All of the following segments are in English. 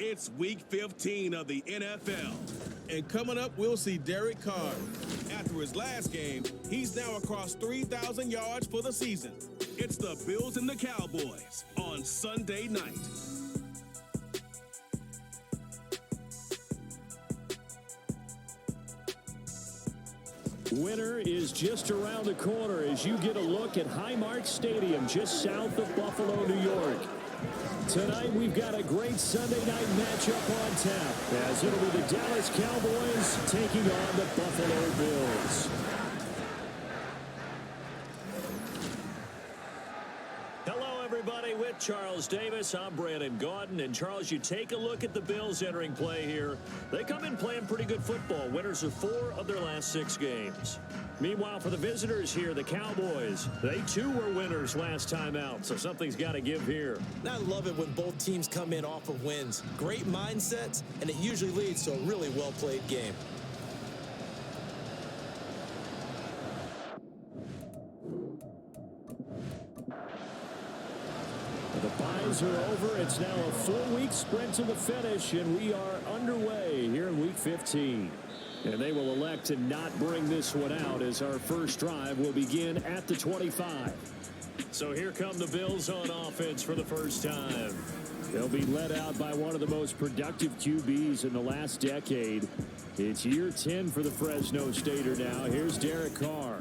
It's Week 15 of the NFL. And coming up, we'll see Derek Carr. After his last game, he's now across 3,000 yards for the season. It's the Bills and the Cowboys on Sunday night. Winter is just around the corner as you get a look at Highmark Stadium just south of Buffalo, New York. Tonight we've got a great Sunday night matchup on tap as it'll be the Dallas Cowboys taking on the Buffalo Bills. Hello everybody, with Charles Davis, I'm Brandon Gaudin. And Charles, you take a look at the Bills entering play here. They come in playing pretty good football. Winners of 4 of their last 6 games. Meanwhile, for the visitors here, the Cowboys, they too were winners last time out, so something's got to give here. I love it when both teams come in off of wins. Great mindsets, and it usually leads to a really well-played game. The byes are over. It's now a 4-week sprint to the finish, and we are underway here in Week 15. And they will elect to not bring this one out as our first drive will begin at the 25. So here come the Bills on offense for the first time. They'll be led out by one of the most productive QBs in the last decade. It's year 10 for the Fresno Stater now. Here's Derek Carr.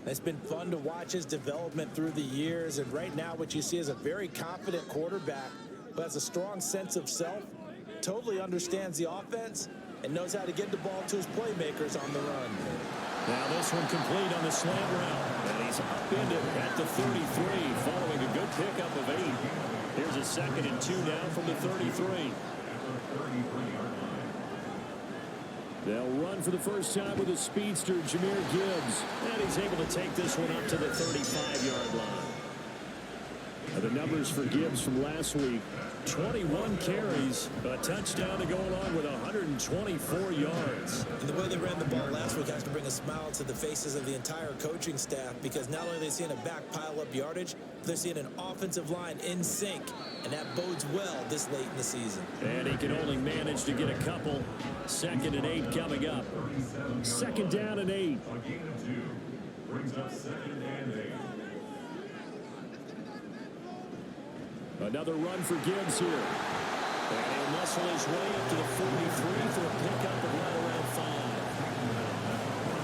It's been fun to watch his development through the years, and right now what you see is a very confident quarterback who has a strong sense of self, totally understands the offense, and knows how to get the ball to his playmakers on the run. Now this one complete on the slant route, and he's upended at the 33 following a good pickup of 8. Here's a 2nd and 2 now from the 33. They'll run for the first time with a speedster, Jahmyr Gibbs, and he's able to take this one up to the 35-yard line. The numbers for Gibbs from last week, 21 carries, a touchdown to go along with 124 yards. And the way they ran the ball last week has to bring a smile to the faces of the entire coaching staff, because not only are they seeing a back pile up yardage, they're seeing an offensive line in sync, and that bodes well this late in the season. And he can only manage to get a couple. 2nd and 8 coming up. 2nd down and 8. Brings up 2nd and 8. Another run for Gibbs here. And he'll muscle his way up to the 43 for a pickup of right around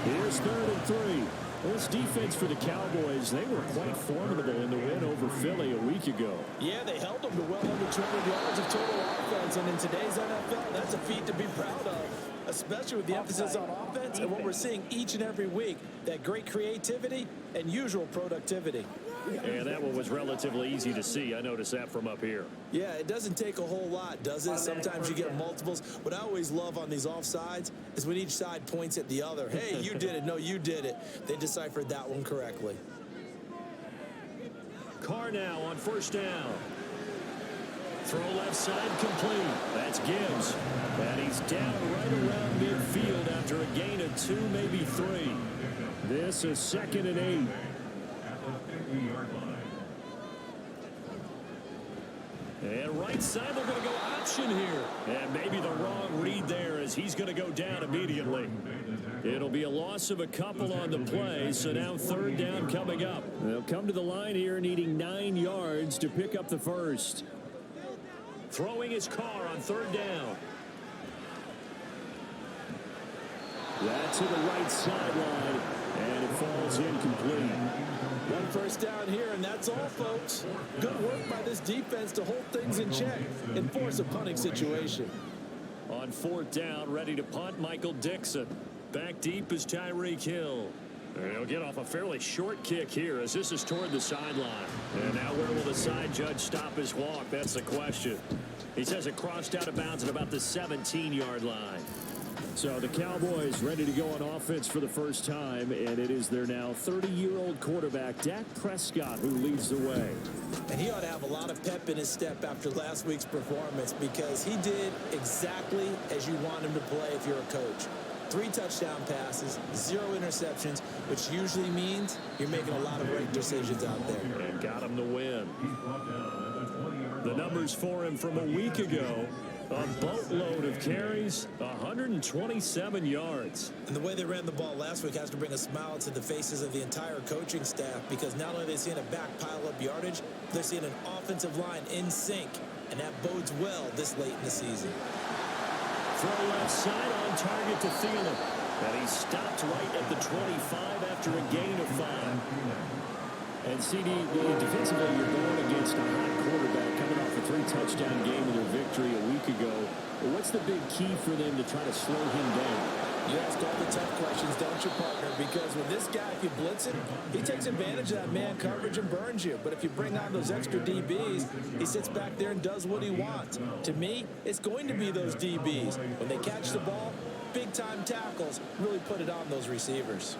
5. Here's 3rd and 3. This defense for the Cowboys, they were quite formidable in the win over Philly a week ago. Yeah, they held them to well under 200 yards of total offense, and in today's NFL, that's a feat to be proud of, especially with the emphasis on offense and what we're seeing each and every week, that great creativity and usual productivity. And that one was relatively easy to see. I noticed that from up here. Yeah, it doesn't take a whole lot, does it? Sometimes you get multiples. What I always love on these offsides is when each side points at the other. Hey, you did it. No, you did it. They deciphered that one correctly. Carr now on 1st down. Throw left side complete. That's Gibbs. And he's down right around midfield after a gain of 2, maybe 3. This is 2nd and 8. And right side, they're going to go option here. And maybe the wrong read there as he's going to go down immediately. It'll be a loss of a couple on the play, so now 3rd down coming up. They'll come to the line here needing 9 yards to pick up the first. Throwing his Carr on 3rd down. That's to the right sideline, and it falls incomplete. 1 first down here, and that's all, folks. Good work by this defense to hold things in check and force a punting situation. On 4th down, ready to punt, Michael Dixon. Back deep is Tyreek Hill. And he'll get off a fairly short kick here as this is toward the sideline. And now where will the side judge stop his walk? That's the question. He says it crossed out of bounds at about the 17-yard line. So the Cowboys ready to go on offense for the first time, and it is their now 30-year-old quarterback, Dak Prescott, who leads the way. And he ought to have a lot of pep in his step after last week's performance, because he did exactly as you want him to play if you're a coach. 3 touchdown passes, 0 interceptions, which usually means you're making a lot of right decisions out there. And got him to win. The numbers for him from a week ago: A boatload of carries, 127 yards. And the way they ran the ball last week has to bring a smile to the faces of the entire coaching staff, because not only are they seeing a back pile up yardage, they're seeing an offensive line in sync, and that bodes well this late in the season. Throw left side on target to Thielen. And he stopped right at the 25 after a gain of 5. And CD, defensively, you're going against a hot quarterback coming off a 3-touchdown game in their victory a week ago. What's the big key for them to try to slow him down? You ask all the tough questions, don't you, partner? Because with this guy, if you blitz him, he takes advantage of that man coverage and burns you. But if you bring on those extra DBs, he sits back there and does what he wants. To me, it's going to be those DBs. When they catch the ball, big-time tackles really put it on those receivers.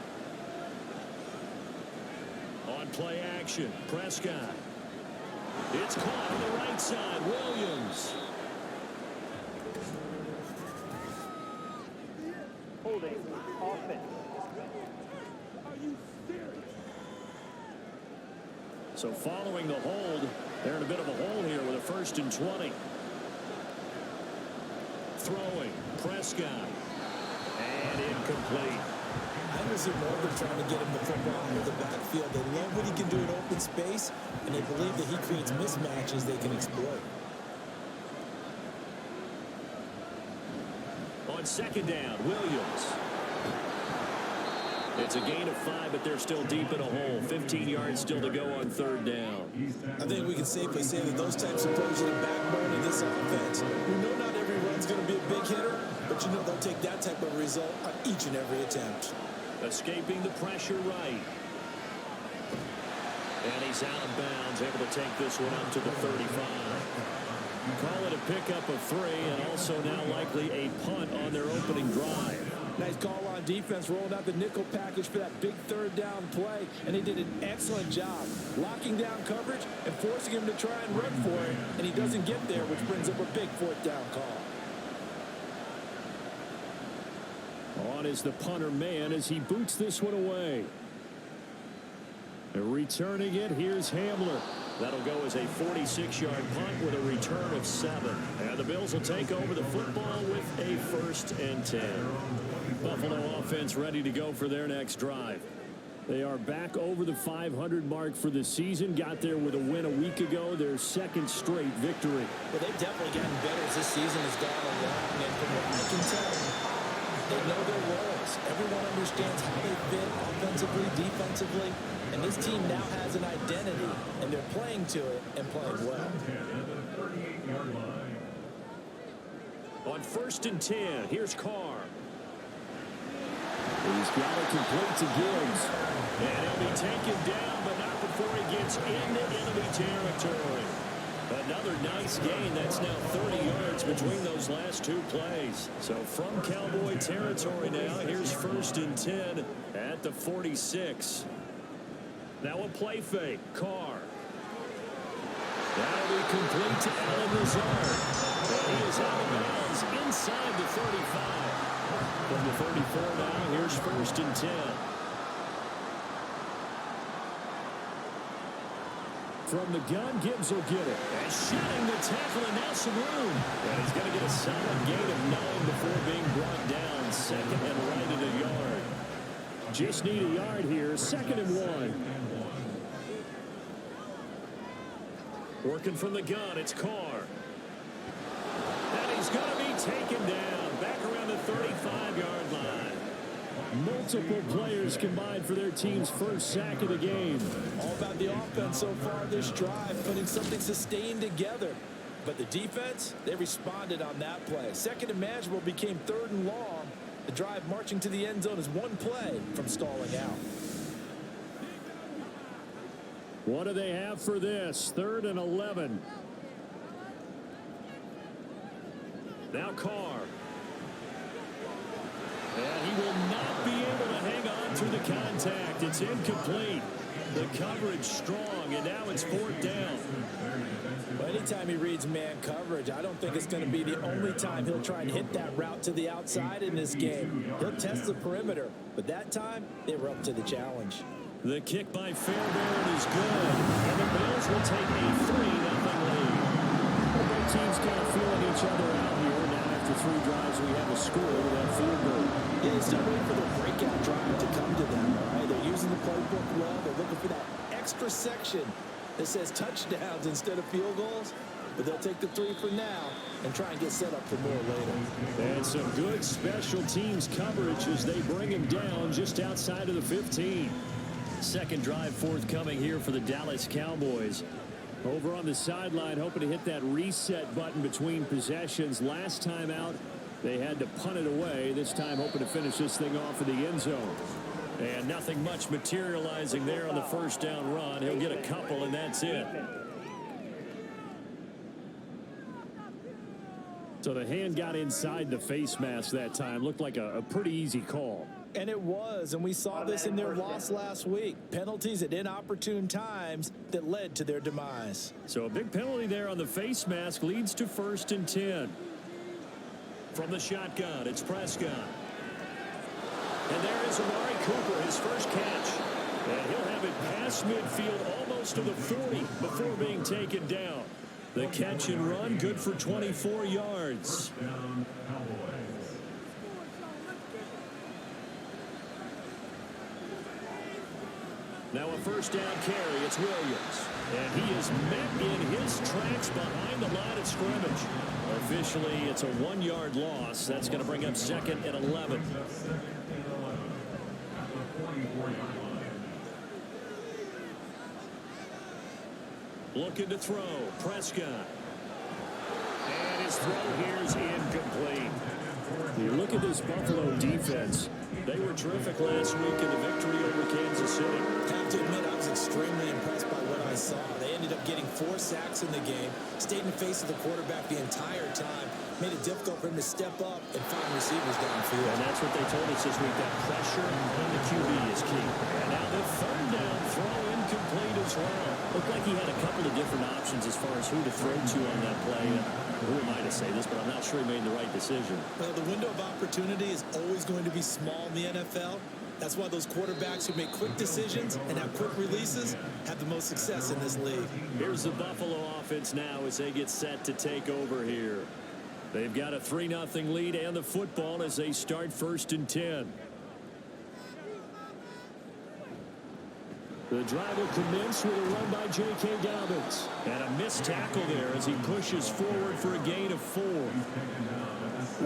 On play action, Prescott. It's caught on the right side, Williams. Holding offense. So following the hold, they're in a bit of a hole here with a 1st and 20. Throwing, Prescott. And incomplete. I can see more of them trying to get him the football out of the backfield. They love what he can do in open space, and they believe that he creates mismatches they can exploit. On 2nd down, Williams. It's a gain of 5, but they're still deep in a hole. 15 yards still to go on 3rd down. I think we can safely say that those types of plays are the backbone of this offense. We know not every run's going to be a big hitter, but you know they'll take that type of result on each and every attempt. Escaping the pressure right. And he's out of bounds, able to take this one up to the 35. Call it a pickup of 3, and also now likely a punt on their opening drive. Nice call on defense, rolling out the nickel package for that big 3rd down play, and they did an excellent job locking down coverage and forcing him to try and run for it, and he doesn't get there, which brings up a big 4th down call. On is the punter man as he boots this one away. Returning it, here's Hamler. That'll go as a 46-yard punt with a return of 7. And the Bills will take over the football with a 1st and 10. Buffalo offense ready to go for their next drive. They are back over the 500 mark for the season. Got there with a win a week ago, their 2nd straight victory. Well, they've definitely gotten better as this season has gone along, and from what I can tell, they know their roles. Everyone understands how they fit offensively, defensively, and this team now has an identity, and they're playing to it and playing well. On 1st and 10, here's Carr. He's got it complete to Gibbs. And he'll be taken down, but not before he gets into enemy territory. Another nice gain. That's now 30 yards between those last 2 plays. So from Cowboy territory now, here's 1st and 10 at the 46. Now a play fake. Carr. That'll be complete to Allen Lazard. And he is out of bounds inside the 35. From the 34 now, here's 1st and 10. From the gun, Gibbs will get it. And shedding the tackle, and now some room. And he's going to get a solid gain of 9 before being brought down. 2nd and right at a yard. Just need a yard here. 2nd and 1. Working from the gun, it's Carr. And he's going to be taken down. Back around the 35-yard line. Multiple players combined for their team's 1st sack of the game. All about the offense so far this drive, putting something sustained together. But the defense, they responded on that play. 2nd and manageable became 3rd and long. The drive marching to the end zone is 1 play from stalling out. What do they have for this? 3rd and 11. Now Carr. And he will not be able to hang on through the contact. It's incomplete. The coverage strong, and now it's 4th down. Well, anytime he reads man coverage, I don't think it's going to be the only time he'll try and hit that route to the outside in this game. He'll test the perimeter, but that time they were up to the challenge. The kick by Fairbairn is good, and the Bills will take a 3-0 lead. Both teams kind of feeling each other out here. 3 drives we have a score with that field goal. Yeah, they're still waiting for the breakout drive to come to them, all right? They're using the playbook well. They're looking for that extra section that says touchdowns instead of field goals. But they'll take the 3 for now and try and get set up for more later. And some good special teams coverage as they bring him down just outside of the 15. Second drive forthcoming here for the Dallas Cowboys. Over on the sideline, hoping to hit that reset button between possessions. Last time out, they had to punt it away. This time, hoping to finish this thing off in the end zone. And nothing much materializing there on the first down run. He'll get a couple, and that's it. So the hand got inside the face mask that time. Looked like a pretty easy call. And it was, and we saw this in their loss last week. Penalties at inopportune times that led to their demise. So a big penalty there on the face mask leads to 1st and 10. From the shotgun, it's Prescott. And there is Amari Cooper, his first catch. And he'll have it past midfield almost to the 40 before being taken down. The catch and run, good for 24 yards. Now a first down carry, it's Williams. And he is met in his tracks behind the line of scrimmage. Officially, it's a 1-yard loss. That's going to bring up 2nd and 11. Looking to throw, Prescott. And his throw here is incomplete. You look at this Buffalo defense. They were terrific last week in the victory over Kansas City. I have to admit, I was extremely impressed by what I saw. They ended up getting 4 sacks in the game, stayed in the face of the quarterback the entire time, made it difficult for him to step up and find receivers downfield. And that's what they told us this week, that pressure on the QB is key. And now the 3rd down throw incomplete as well. Looked like he had a couple of different options as far as who to throw to on that play. Who am I to say this, but I'm not sure he made the right decision. Well, the window of opportunity is always going to be small in the NFL. That's why those quarterbacks who make quick decisions and have quick releases have the most success in this league. Here's the Buffalo offense now as they get set to take over here. They've got a 3-0 lead and the football as they start 1st and 10. The drive will commence with a run by J.K. Dobbins. And a missed tackle there as he pushes forward for a gain of 4.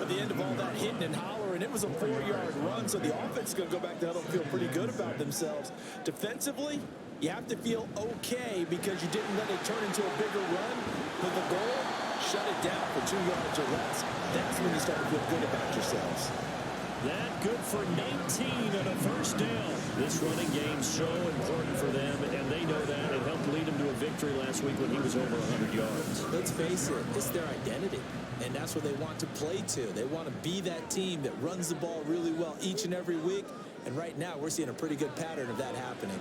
At the end of all that hitting and hollering, it was a 4-yard run, so the offense is going to go back to huddle and feel pretty good about themselves. Defensively, you have to feel okay because you didn't let it turn into a bigger run. But the goal, shut it down for 2 yards or less. That's when you start to feel good about yourselves. That good for 19 on a first down. This running game so important for them, and they know that. It helped lead them to a victory last week when he was over 100 yards. Let's face it, it's their identity, and that's what they want to play to. They want to be that team that runs the ball really well each and every week, and right now we're seeing a pretty good pattern of that happening.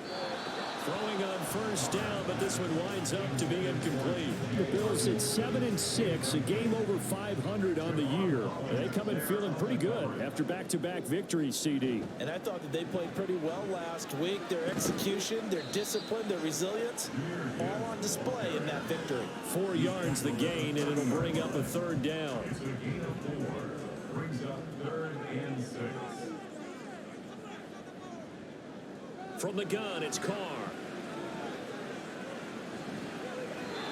Throwing on first down, but this one winds up to be incomplete. The Bills at 7-6, a game over 500 on the year. They come in feeling pretty good after back-to-back victories, CD. And I thought that they played pretty well last week. Their execution, their discipline, their resilience, all on display in that victory. 4 yards the gain, and it'll bring up a 3rd down. Brings up 3rd and 6. From the gun, it's Carr.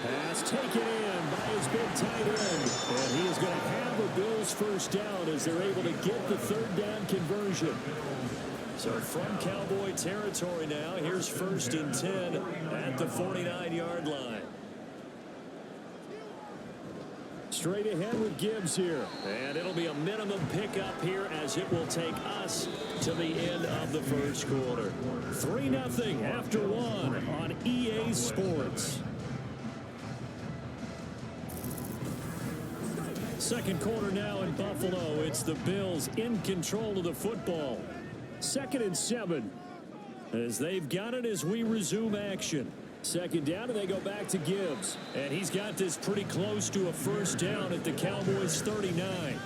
Pass taken in by his big tight end. And he is going to have a Bills first down as they're able to get the 3rd down conversion. So from Cowboy territory now, here's 1st and 10 at the 49-yard line. Straight ahead with Gibbs here. And it'll be a minimum pickup here as it will take us to the end of the first quarter. 3-0 after 1 on EA Sports. Second quarter now in Buffalo. It's the Bills in control of the football. 2nd and 7 as they've got it as we resume action. 2nd down, and they go back to Gibbs. And he's got this pretty close to a first down at the Cowboys 39.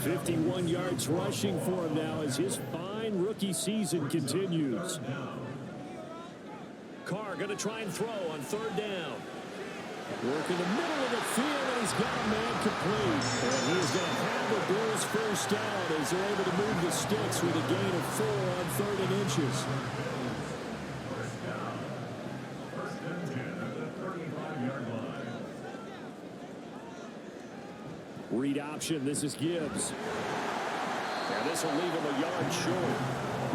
51 yards rushing for him now as his fine rookie season continues. Carr going to try and throw on 3rd down. Working the middle of the field, and he's got a man complete. And he is going to have the Bills first down as they're able to move the sticks with a gain of 4 on 3rd and inches. First down. First and 10 at the 35-yard line. Read option. This is Gibbs. And this will leave him a yard short.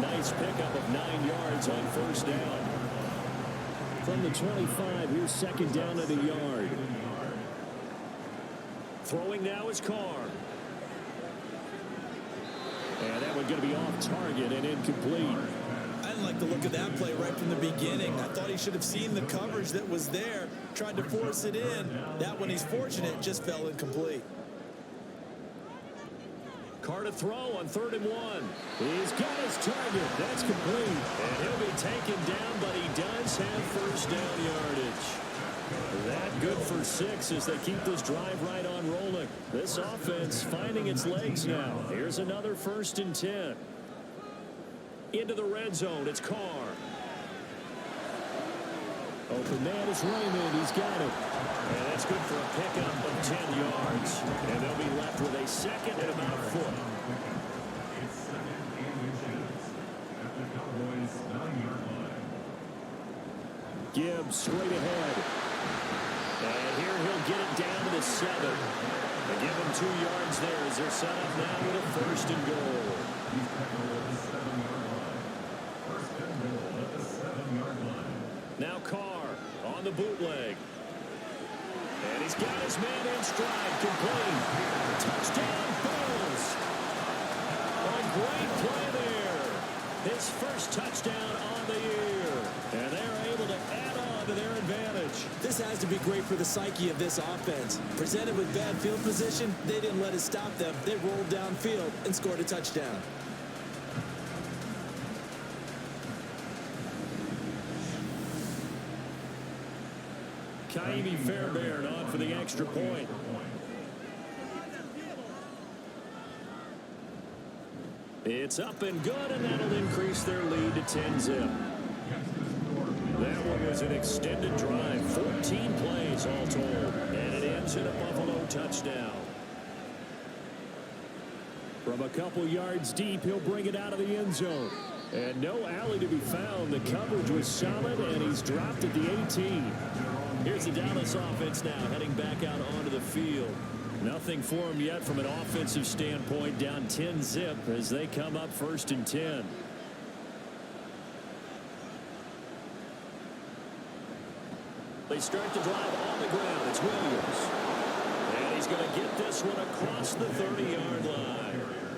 Nice pickup of 9 yards on first down. From the 25, here's second down at a yard. Throwing now is Carr. And that one going to be off target and incomplete. I didn't like the look of that play right from the beginning. I thought he should have seen the coverage that was there, tried to force it in. That one, he's fortunate, just fell incomplete. Carr to throw on 3rd and 1. He's got his target. That's complete. And he'll be taken down, but he does have first down yardage. That good for 6 as they keep this drive right on rolling. This offense finding its legs now. Here's another 1st and 10. Into the red zone. It's Carr. Open man is Raymond. He's got it. And that's good for a pickup of 10 yards. And they'll be left with a second and about a foot. It's second and inches at the Cowboys' 9-yard line. Gibbs straight ahead. And here he'll get it down to the 7. They give him 2 yards there as they're set up now with a 1st and goal. He's tackled at the 7-yard line. First and goal at the 7-yard line. Now Carr on the bootleg. And he's got his man in stride, complete. Touchdown, Bills. A great play there. His first touchdown on the year. And they're able to add on to their advantage. This has to be great for the psyche of this offense. Presented with bad field position, they didn't let it stop them. They rolled downfield and scored a touchdown. Kaimi Fairbairn on for the extra point. It's up and good, and that'll increase their lead to 10-zip. That one was an extended drive, 14 plays all told, and it ends in a Buffalo touchdown. From a couple yards deep, he'll bring it out of the end zone. And no alley to be found. The coverage was solid, and he's dropped at the 18. Here's the Dallas offense now heading back out onto the field. Nothing for him yet from an offensive standpoint, down 10-zip as they come up 1st and 10. They start the drive on the ground. It's Williams. And he's going to get this one across the 30-yard line.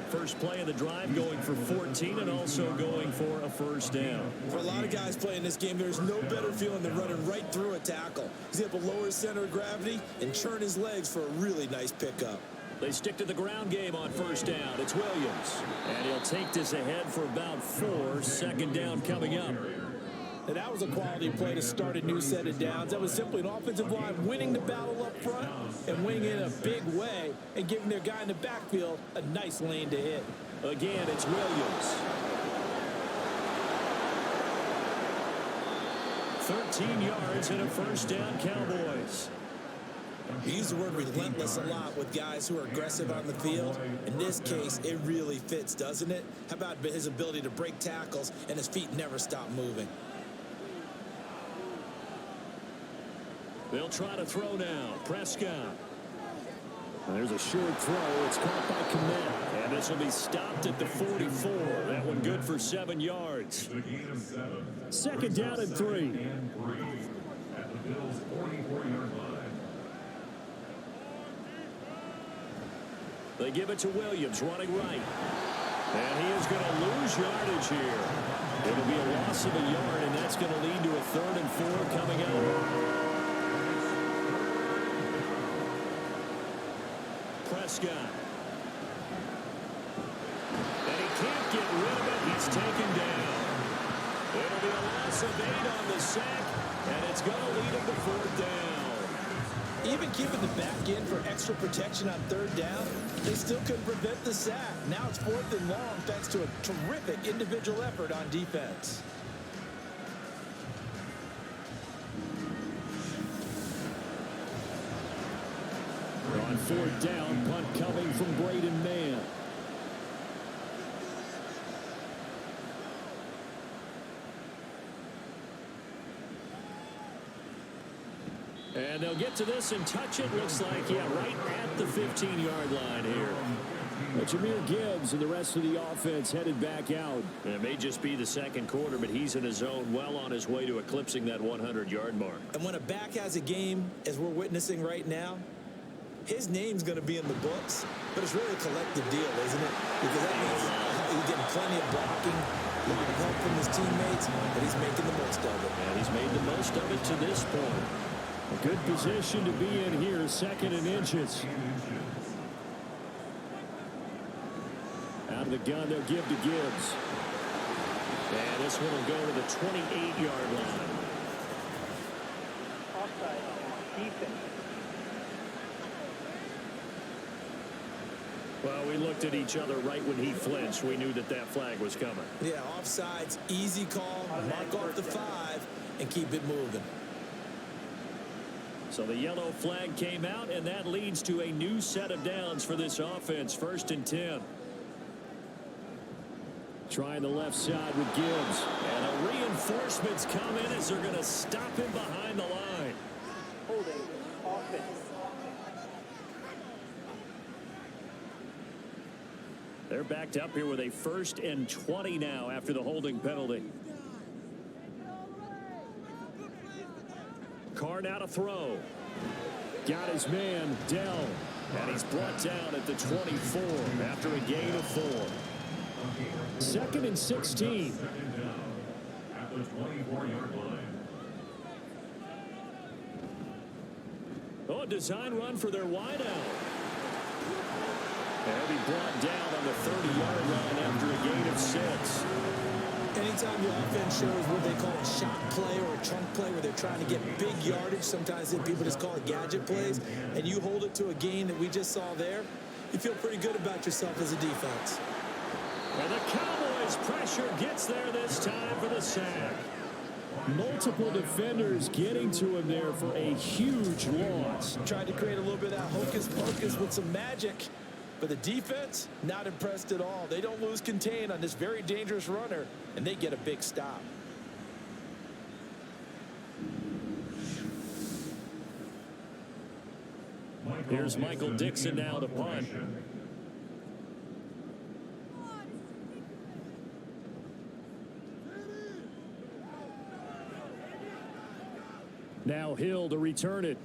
First play of the drive going for 14 and also going for a first down. For a lot of guys playing this game, there's no better feeling than running right through a tackle. He's able to lower his center of gravity and churn his legs for a really nice pickup. They stick to the ground game on first down. It's Williams. And he'll take this ahead for about 4. Second down coming up. And that was a quality play to start a new set of downs. That was simply an offensive line winning the battle up front and winning in a big way and giving their guy in the backfield a nice lane to hit. Again, it's Williams. 13 yards and a first down, Cowboys. We use the word relentless a lot with guys who are aggressive on the field. In this case, it really fits, doesn't it? How about his ability to break tackles and his feet never stop moving? They'll try to throw now. Prescott. There's a short throw. It's caught by Kmet. And this will be stopped at the 44. That one good for 7 yards. The gain of 7. Second down and 3. And 3 at the Bills' 44-yard line. They give it to Williams running right. And he is going to lose yardage here. It'll be a loss of a yard, and that's going to lead to a 3rd and 4 coming up. Prescott. And he can't get rid of it. He's taken down. It'll be a loss of 8 on the sack, and it's going to lead him to 4th down. Even keeping the back in for extra protection on 3rd down, they still couldn't prevent the sack. Now it's 4th and long thanks to a terrific individual effort on defense. On fourth down, punt coming from Braden Mann. And they'll get to this and touch it. Looks like, yeah, right at the 15-yard line here. But Jahmyr Gibbs and the rest of the offense headed back out. And it may just be the second quarter, but he's in his zone, well on his way to eclipsing that 100-yard mark. And when a back has a game, as we're witnessing right now, his name's going to be in the books, but it's really a collective deal, isn't it? Because that means he's getting plenty of blocking, a lot of help from his teammates, but he's making the most of it. And he's made the most of it to this point. A good position to be in here, second and inches. Out of the gun, they'll give to Gibbs. And this one will go to the 28-yard line. Offside. Defense. Well, we looked at each other right when he flinched. We knew that that flag was coming. Yeah, offsides, easy call, mark off the 5, and keep it moving. So the yellow flag came out, and that leads to a new set of downs for this offense. 1st and 10. Trying the left side with Gibbs. And the reinforcements come in as they're going to stop him behind the line. Holding. Offense. They're backed up here with a 1st and 20 now after the holding penalty. Carr now to throw. Got his man, Dell. And he's brought down at the 24 after a gain of 4. 2nd and 16. Second down at the 24-yard line. Oh, a design run for their wideout. And he'll be brought down on the 30-yard line after a gain of 6. Anytime your offense shows what they call a shot play or a chunk play where they're trying to get big yardage, sometimes people just call it gadget plays, and you hold it to a gain that we just saw there, you feel pretty good about yourself as a defense. And the Cowboys pressure gets there this time for the sack. Multiple defenders getting to him there for a huge loss. Tried to create a little bit of that hocus pocus with some magic. But the defense, not impressed at all. They don't lose contain on this very dangerous runner, and they get a big stop. Here's Michael Dixon now to punt. Now Hill to return it.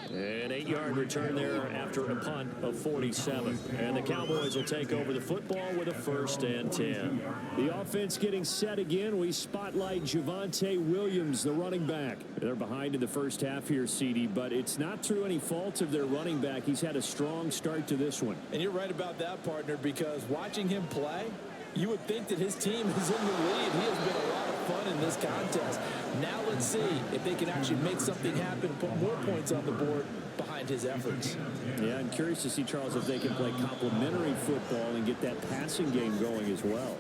An 8-yard return there after a punt of 47. And the Cowboys will take over the football with a 1st and 10. The offense getting set again. We spotlight Javonte Williams, the running back. They're behind in the first half here, CD, but it's not through any fault of their running back. He's had a strong start to this one. And you're right about that, partner, because watching him play, you would think that his team is in the lead. He has been a lot of fun in this contest. Now let's see if they can actually make something happen, put more points on the board behind his efforts. Yeah, I'm curious to see, Charles, if they can play complementary football and get that passing game going as well.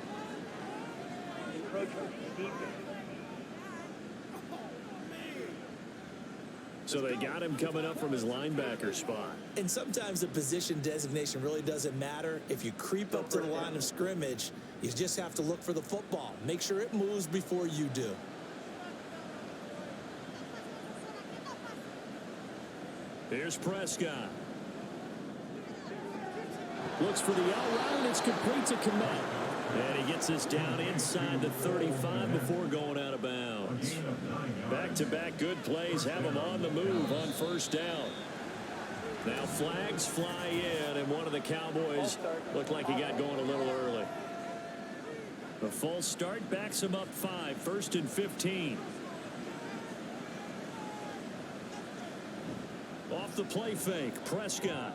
So they got him coming up from his linebacker spot. And sometimes the position designation really doesn't matter. If you creep up to the line of scrimmage, you just have to look for the football. Make sure it moves before you do. Here's Prescott. Looks for the out route, and it's complete to Kmet. And he gets this down inside the 35 before going out of bounds. Back-to-back good plays have him on the move on 1st down. Now flags fly in, and one of the Cowboys looked like he got going a little early. The false start backs him up 5, 1st and 15. Off the play fake, Prescott.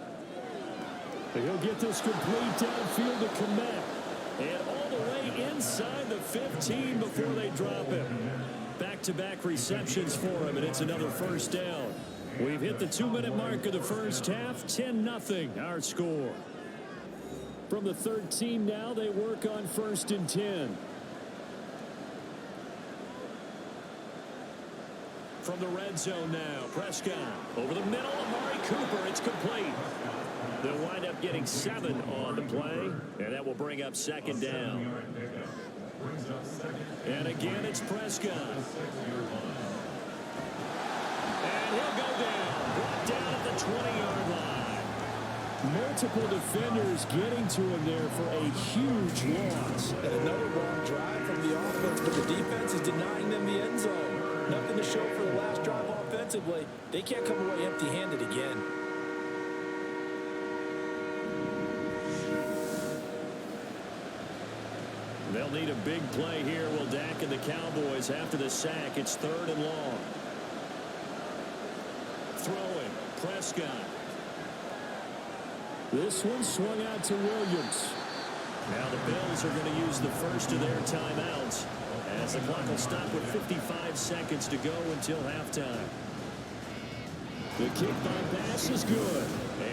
He'll get this complete downfield to Kmet. And all the way inside the 15 before they drop him. Back-to-back receptions for him, and it's another 1st down. We've hit the 2-minute mark of the first half. 10-0 our score. From the 13 now, they work on 1st and 10. From the red zone now, Prescott. Over the middle, Amari Cooper. It's complete. They'll wind up getting 7 on the play, and that will bring up second down. And again, it's Prescott. And he'll go down. Brought down at the 20-yard line. Multiple defenders getting to him there for a huge loss. And another long drive from the offense, but the defense is denying them the end zone. Nothing to show for the last drive offensively. They can't come away empty-handed again. They'll need a big play here. Will Dak and the Cowboys after the sack. It's 3rd and long. Throwing. Prescott. This one swung out to Williams. Now the Bills are going to use the first of their timeouts as the clock will stop with 55 seconds to go until halftime. The kick by pass is good.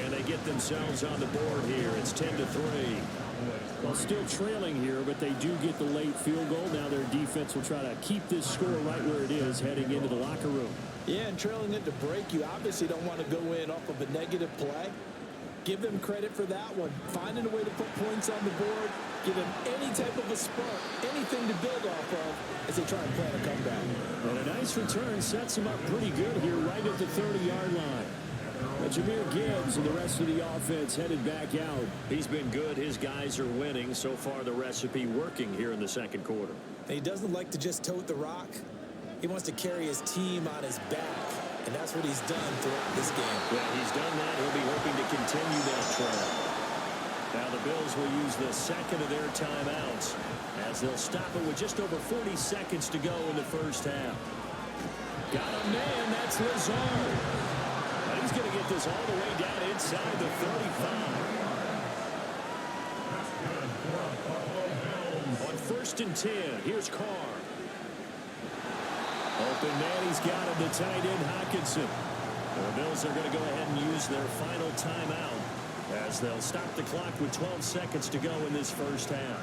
And they get themselves on the board here. It's 10-3. Well, still trailing here, but they do get the late field goal. Now their defense will try to keep this score right where it is heading into the locker room. Yeah, and trailing it to break, you obviously don't want to go in off of a negative play. Give them credit for that one. Finding a way to put points on the board, give them any type of a spark, anything to build off of as they try and plan a comeback. And a nice return sets them up pretty good here right at the 30-yard line. Jameer Gibbs and the rest of the offense headed back out. He's been good. His guys are winning. So far, the recipe working here in the second quarter. He doesn't like to just tote the rock. He wants to carry his team on his back, and that's what he's done throughout this game. Yeah, he's done that. He'll be hoping to continue that trend. Now the Bills will use the second of their timeouts as they'll stop it with just over 40 seconds to go in the first half. Got a man. That's Lazard. He's going to get this all the way down inside the 35. On 1st and 10, here's Carr. Open man, he's got him, the tight end, Hockenson. The Bills are going to go ahead and use their final timeout as they'll stop the clock with 12 seconds to go in this first half.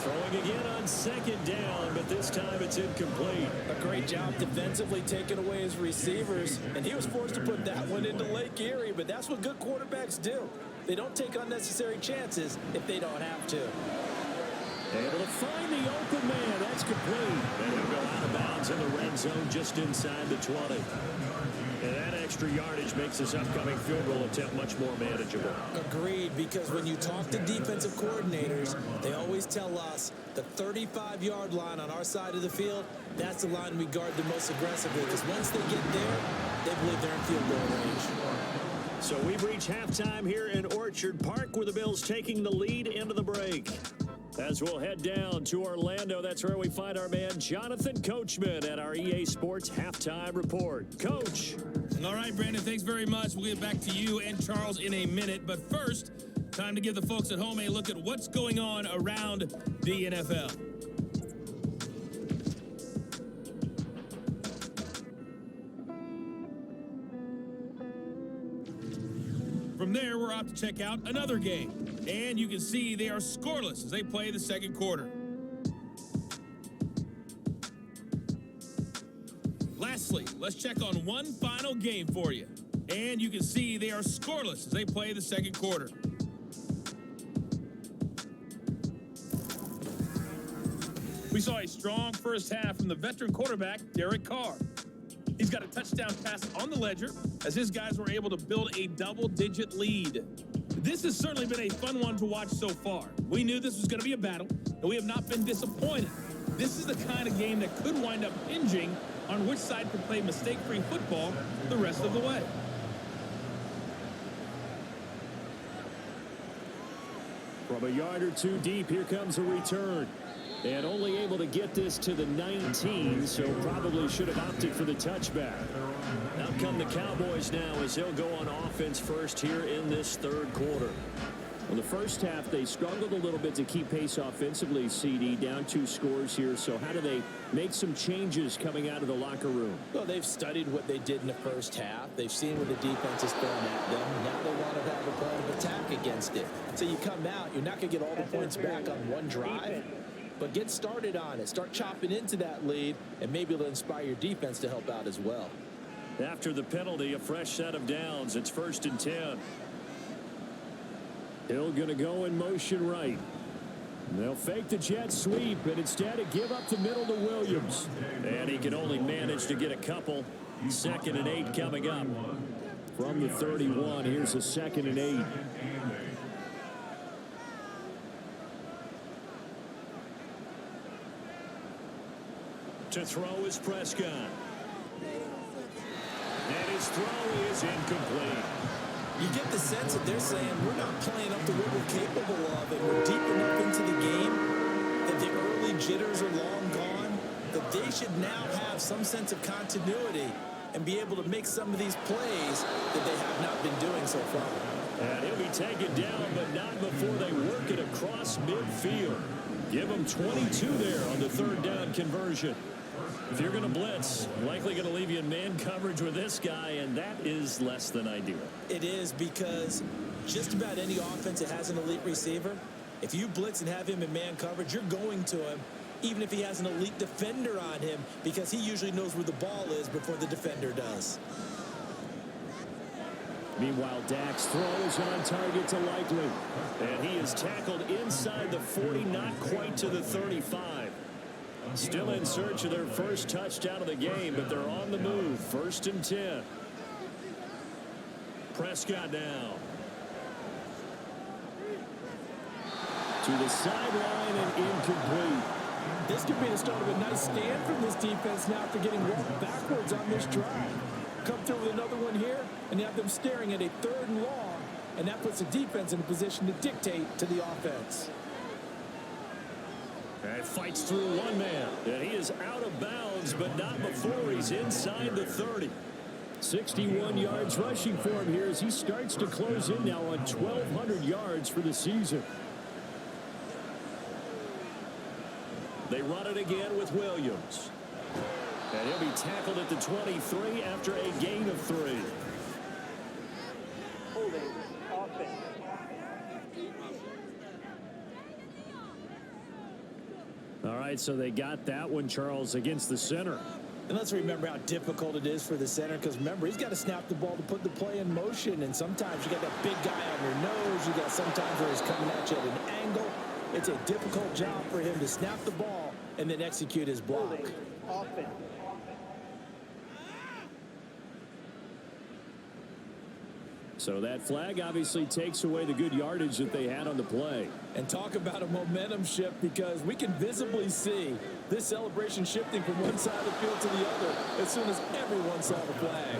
Throwing again on 2nd down, but this time it's incomplete. A great job defensively taking away his receivers, and he was forced to put that one into Lake Erie, but that's what good quarterbacks do. They don't take unnecessary chances if they don't have to. Able to find the open man. That's complete. And he'll go out of bounds in the red zone just inside the 20. And that extra yardage makes this upcoming field goal attempt much more manageable. Agreed, because when you talk to defensive coordinators, they always tell us the 35-yard line on our side of the field, that's the line we guard the most aggressively, because once they get there, they believe they're in field goal range. So we've reached halftime here in Orchard Park, where the Bills taking the lead into the break. As we'll head down to Orlando, that's where we find our man Jonathan Coachman at our EA Sports Halftime Report. Coach. All right, Brandon, thanks very much. We'll get back to you and Charles in a minute. But first, time to give the folks at home a look at what's going on around the NFL. From there, we're off to check out another game. And you can see they are scoreless as they play the second quarter. Lastly, let's check on one final game for you. And you can see they are scoreless as they play the second quarter. We saw a strong first half from the veteran quarterback, Derek Carr. He's got a touchdown pass on the ledger as his guys were able to build a double-digit lead. This has certainly been a fun one to watch so far. We knew this was going to be a battle, and we have not been disappointed. This is the kind of game that could wind up hinging on which side can play mistake-free football the rest of the way. From a yard or two deep, here comes a return. And only able to get this to the 19, so probably should have opted for the touchback. Out come the Cowboys now as they'll go on offense first here in this third quarter. Well, the first half, they struggled a little bit to keep pace offensively, CD, down 2 scores here. So how do they make some changes coming out of the locker room? Well, they've studied what they did in the first half. They've seen what the defense is throwing at them. Now they want to have a plan of attack against it. So you come out, you're not going to get all the points back on one drive. but get started on it. Start chopping into that lead, and maybe it'll inspire your defense to help out as well. After the penalty, a fresh set of downs. It's 1st and 10. Hill going to go in motion right. They'll fake the jet sweep, and instead of give up the middle to Williams. And he can only manage to get a couple. 2nd and 8 coming up. From the 31, here's a 2nd and 8. To throw is Prescott. And his throw is incomplete. You get the sense that they're saying we're not playing up to what we're capable of, and we're deep enough into the game that the early jitters are long gone, that they should now have some sense of continuity and be able to make some of these plays that they have not been doing so far. And he'll be taken down, but not before they work it across midfield. Give him 22 there on the 3rd down conversion. If you're going to blitz, likely going to leave you in man coverage with this guy, and that is less than ideal. It is, because just about any offense that has an elite receiver, if you blitz and have him in man coverage, you're going to him, even if he has an elite defender on him, because he usually knows where the ball is before the defender does. Meanwhile, Dak's throw is on target to Likely. And he is tackled inside the 40, not quite to the 35. Still in search of their first touchdown of the game, but they're on the move. 1st and 10. Prescott now. To the sideline and incomplete. This could be the start of a nice stand from this defense now after getting walked backwards on this drive. Come through with another one here, and you have them staring at a 3rd and long, and that puts the defense in a position to dictate to the offense. And fights through one man. And he is out of bounds, but not before he's inside the 30. 61 yards rushing for him here as he starts to close in now on 1,200 yards for the season. They run it again with Williams. And he'll be tackled at the 23 after a gain of 3. Holding offense. All right, so they got that one, Charles, against the center. And let's remember how difficult it is for the center, because remember, he's got to snap the ball to put the play in motion, and sometimes you got that big guy on your nose. You got sometimes where he's coming at you at an angle. It's a difficult job for him to snap the ball and then execute his block. Holding offense. So that flag obviously takes away the good yardage that they had on the play. And talk about a momentum shift, because we can visibly see this celebration shifting from one side of the field to the other as soon as everyone saw the flag.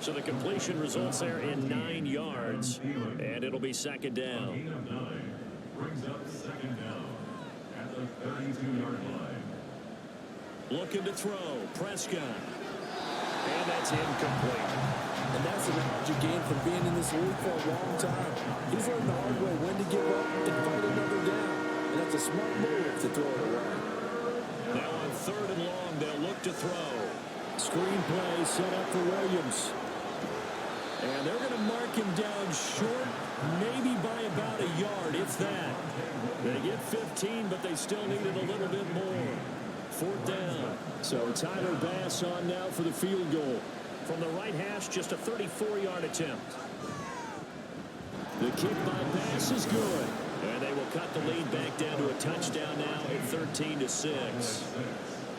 So the completion results there in 9 yards, and it'll be 2nd down. Gain of 9 brings up 2nd down at the 32-yard line. Looking to throw, Prescott. And that's incomplete. And that's the knowledge you gain from being in this league for a long time. He's learned the hard way when to give up and fight another down. And that's a smart move to throw it away. Now on 3rd and long, they'll look to throw. Screen play set up for Williams. And they're going to mark him down short, maybe by about a yard, if that. They get 15, but they still need it a little bit more. 4th down. So Tyler Bass on now for the field goal. From the right hash, just a 34-yard attempt. The kick by Bass is good. And they will cut the lead back down to a touchdown now at 13-6.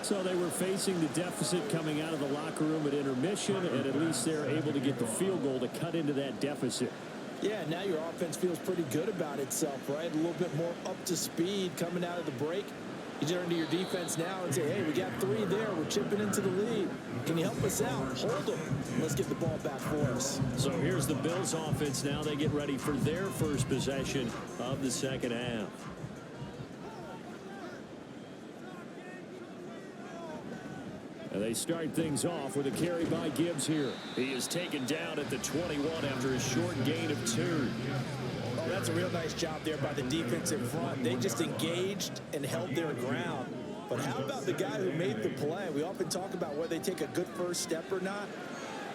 So they were facing the deficit coming out of the locker room at intermission, and at least they're able to get the field goal to cut into that deficit. Yeah, now your offense feels pretty good about itself, right? A little bit more up to speed coming out of the break. You turn to your defense now and say, hey, we got 3 there. We're chipping into the lead. Can you help us out? Hold them. Let's get the ball back for us. So here's the Bills offense now. They get ready for their first possession of the 2nd half. And they start things off with a carry by Gibbs here. He is taken down at the 21 after a short gain of 2. Oh, that's a real nice job there by the defense in front. They just engaged and held their ground. But how about the guy who made the play? We often talk about whether they take a good first step or not.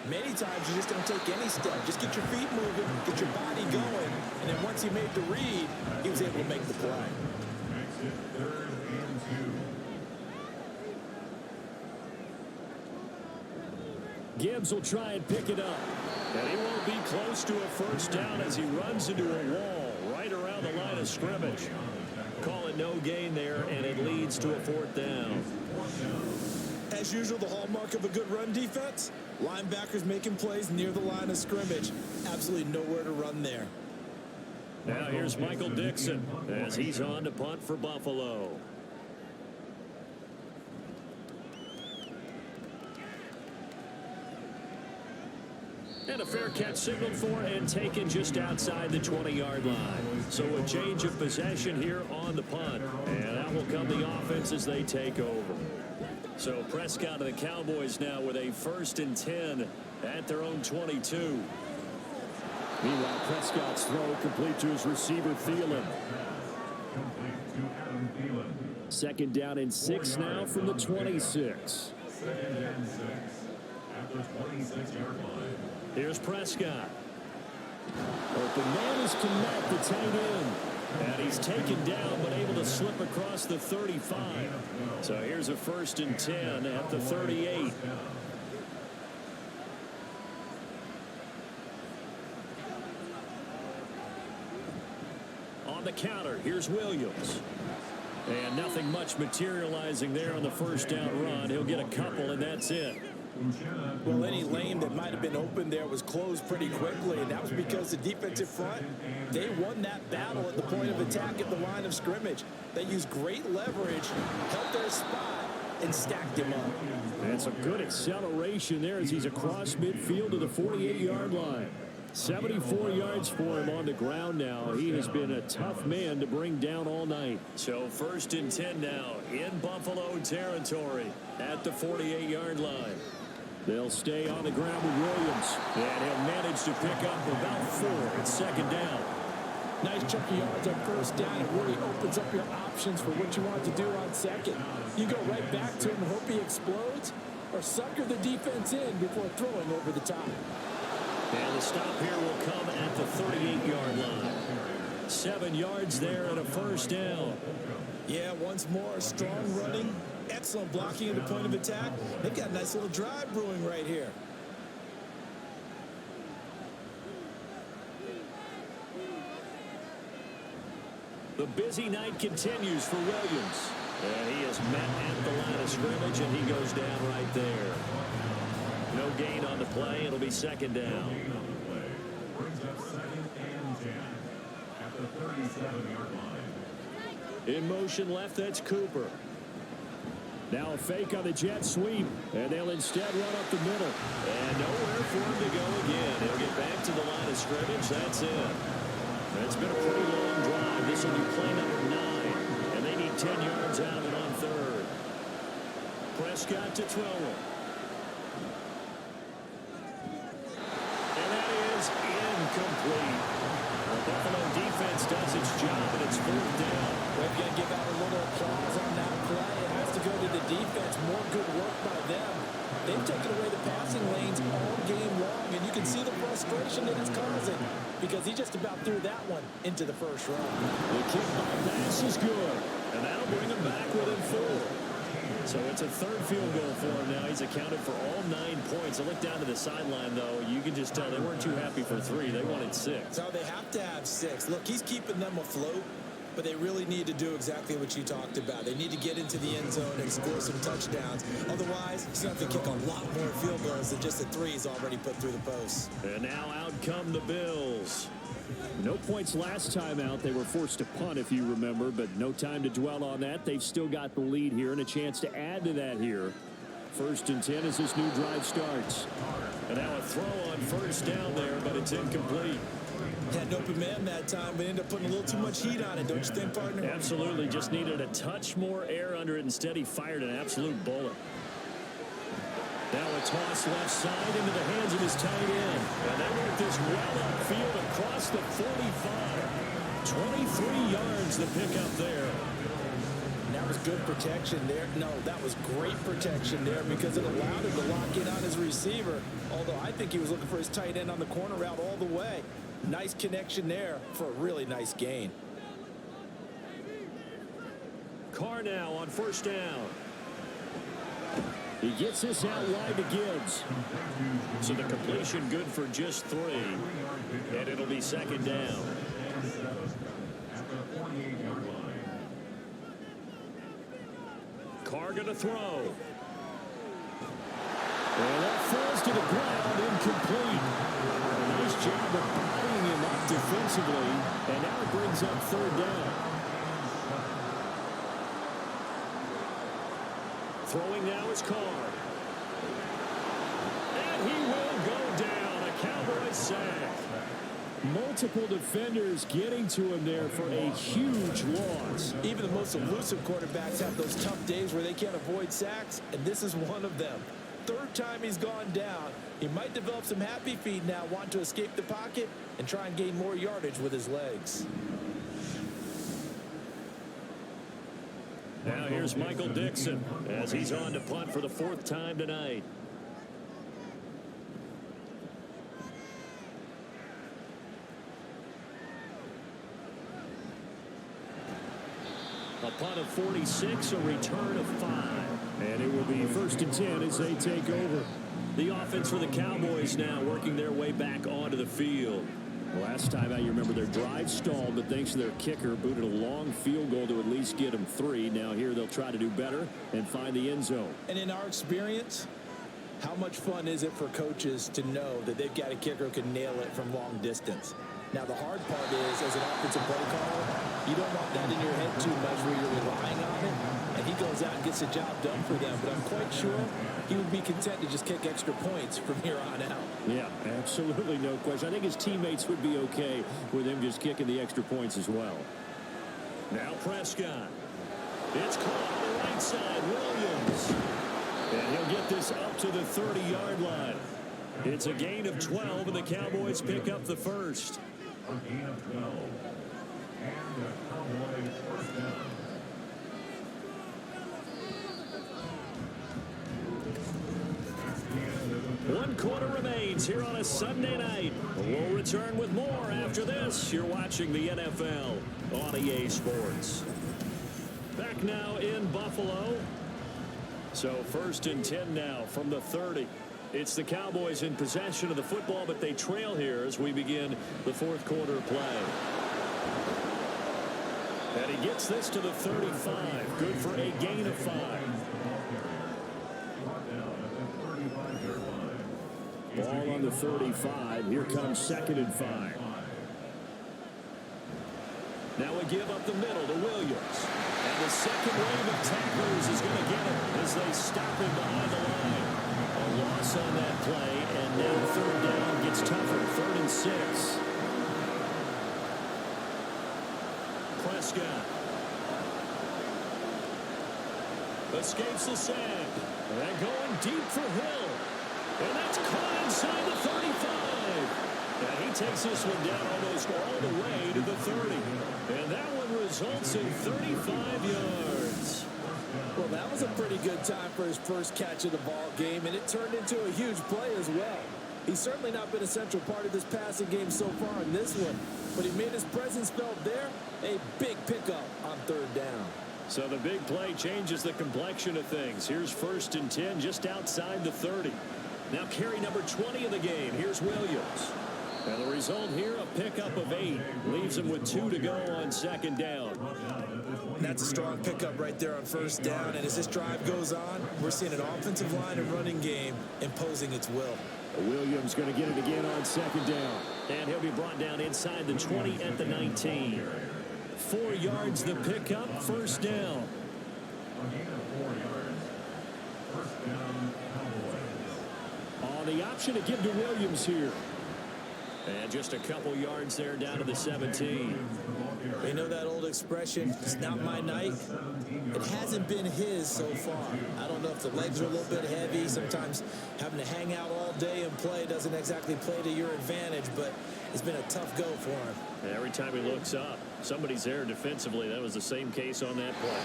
Many times you just don't take any step. Just get your feet moving, get your body going, and then once he made the read, he was able to make the play. Makes it 3rd and 2. Gibbs will try and pick it up. And he won't be close to a first down as he runs into a wall right around the line of scrimmage. Call it no gain there, and it leads to a 4th down. As usual, the hallmark of a good run defense, linebackers making plays near the line of scrimmage. Absolutely nowhere to run there. Now here's Michael Dixon as he's on to punt for Buffalo. And a fair catch signaled for and taken just outside the 20-yard line. So a change of possession here on the punt. And that will come the offense as they take over. So Prescott and the Cowboys now with a 1st and 10 at their own 22. Meanwhile, Prescott's throw complete to his receiver, Thielen. 2nd down and 6 now from the 26. 2nd and 6 at the 26-yard line. Here's Prescott. Open man is to Matt, the tight end. And he's taken down, but able to slip across the 35. So here's a 1st and 10 at the 38. On the counter, here's Williams. And nothing much materializing there on the 1st down run. He'll get a couple, and that's it. Well, any lane that might have been open there was closed pretty quickly, and that was because the defensive front, they won that battle at the point of attack at the line of scrimmage. They used great leverage, held their spot, and stacked him up. That's a good acceleration there as he's across midfield to the 48-yard line. 74 yards for him on the ground now. He has been a tough man to bring down all night. So 1st and 10 now in Buffalo territory at the 48-yard line. They'll stay on the ground with Williams. And he'll manage to pick up about 4 at 2nd down. Nice chunk of yards on 1st down. It really opens up your options for what you want to do on 2nd. You go right back to him and hope he explodes, or sucker the defense in before throwing over the top. And the stop here will come at the 38-yard line. 7 yards there and a 1st down. Yeah, once more, strong running, excellent blocking at the point of attack. They've got a nice little drive brewing right here. The busy night continues for Williams. And he is met at the line of scrimmage, and he goes down right there. No gain on the play. It'll be 2nd down. Brings up 2nd and 10 at the 37-yard line. In motion left, that's Cooper. Now a fake on the jet sweep, and they'll instead run up the middle. And nowhere for him to go again. He'll get back to the line of scrimmage. That's it. It's been a pretty long drive. This will be play number 9, and they need 10 yards out of it on 3rd. Prescott to throw it. Incomplete. The Buffalo defense does its job, and it's 4th down. We've got to give out a little applause on that play. It has to go to the defense. More good work by them. They've taken away the passing lanes all game long, and you can see the frustration that it's causing because he just about threw that one into the 1st row. The kick by pass is good, and that'll bring him back within 4. So it's a 3rd field goal for him now. He's accounted for all 9 points. I look down to the sideline, though. You can just tell they weren't too happy for 3. They wanted 6. No, they have to have 6. Look, he's keeping them afloat, but they really need to do exactly what you talked about. They need to get into the end zone and score some touchdowns. Otherwise, he's going to have to kick a lot more field goals than just the 3 he's already put through the posts. And now out come the Bills. No points last time out. They were forced to punt, if you remember, but no time to dwell on that. They've still got the lead here and a chance to add to that here. 1st and 10 as this new drive starts. And now a throw on 1st down there, but it's incomplete. Had an open man that time, but ended up putting a little too much heat on it, don't you think, partner? Absolutely. Just needed a touch more air under it. Instead, he fired an absolute bullet. Now a toss left side into the hands of his tight end. And they work this well upfield across the 45. 23 yards the pickup there. And that was good protection there. No, that was great protection there because it allowed him to lock in on his receiver. Although I think he was looking for his tight end on the corner route all the way. Nice connection there for a really nice gain. Carr now on 1st down. He gets this out wide to Gibbs. So the completion good for just 3. And it'll be second down. Carr going to throw. And that falls to the ground, incomplete. A nice job of bodying him up defensively. And now it brings up third down. Throwing now is Carr. And he will go down. A Cowboys sack. Multiple defenders getting to him there for a huge loss. Even the most elusive quarterbacks have those tough days where they can't avoid sacks, and this is one of them. Third time he's gone down. He might develop some happy feet now, wanting to escape the pocket and try and gain more yardage with his legs. Now here's Michael Dixon as he's on to punt for the 4th time tonight. A punt of 46, a return of 5. And it will be 1st and 10 as they take over. The offense for the Cowboys now working their way back onto the field. Last time out, you remember their drive stalled, but thanks to their kicker, booted a long field goal to at least get them 3. Now here they'll try to do better and find the end zone. And in our experience, how much fun is it for coaches to know that they've got a kicker who can nail it from long distance? Now, the hard part is, as an offensive play caller, you don't want that in your head too much where you're relying on it, and he goes out and gets the job done for them. But I'm quite sure he would be content to just kick extra points from here on out. Yeah, absolutely no question. I think his teammates would be okay with him just kicking the extra points as well. Now Prescott. It's caught on the right side. Williams. And he'll get this up to the 30-yard line. It's a gain of 12, and the Cowboys pick up the first. A gain of 12. And the Cowboys first down. One quarter remains here on a Sunday night. We'll return with more after this. You're watching the NFL on EA Sports. Back now in Buffalo. So 1st and 10 now from the 30. It's the Cowboys in possession of the football, but they trail here as we begin the 4th quarter play. And he gets this to the 35. Good for a gain of 5. Ball on the 35. Here comes 2nd and 5. Now we give up the middle to Williams. And the second wave of tacklers is going to get him as they stop him behind the line. A loss on that play, and now 3rd down gets tougher. 3rd and 6. Prescott escapes the sack. And going deep for Hill. And that's caught inside the 35. And he takes this one down almost all the way to the 30. And that one results in 35 yards. Well, that was a pretty good time for his first catch of the ball game, and it turned into a huge play as well. He's certainly not been a central part of this passing game so far in this one, but he made his presence felt there. A big pickup on 3rd down. So the big play changes the complexion of things. Here's 1st and 10 just outside the 30. Now carry number 20 of the game. Here's Williams. And the result here, a pickup of 8. Leaves him with 2 to go on 2nd down. That's a strong pickup right there on 1st down. And as this drive goes on, we're seeing an offensive line and running game imposing its will. Williams going to get it again on 2nd down. And he'll be brought down inside the 20 at the 19. 4 yards the pickup, 1st down. A gain of 4 yards. 1st down, Cowboys. On the option to give to Williams here. And just a couple yards there down to the 17. You know that old expression, it's not my night? It hasn't been his so far. I don't know if the legs are a little bit heavy. Sometimes having to hang out all day and play doesn't exactly play to your advantage, but it's been a tough go for him. Every time he looks up, somebody's there defensively. That was the same case on that play.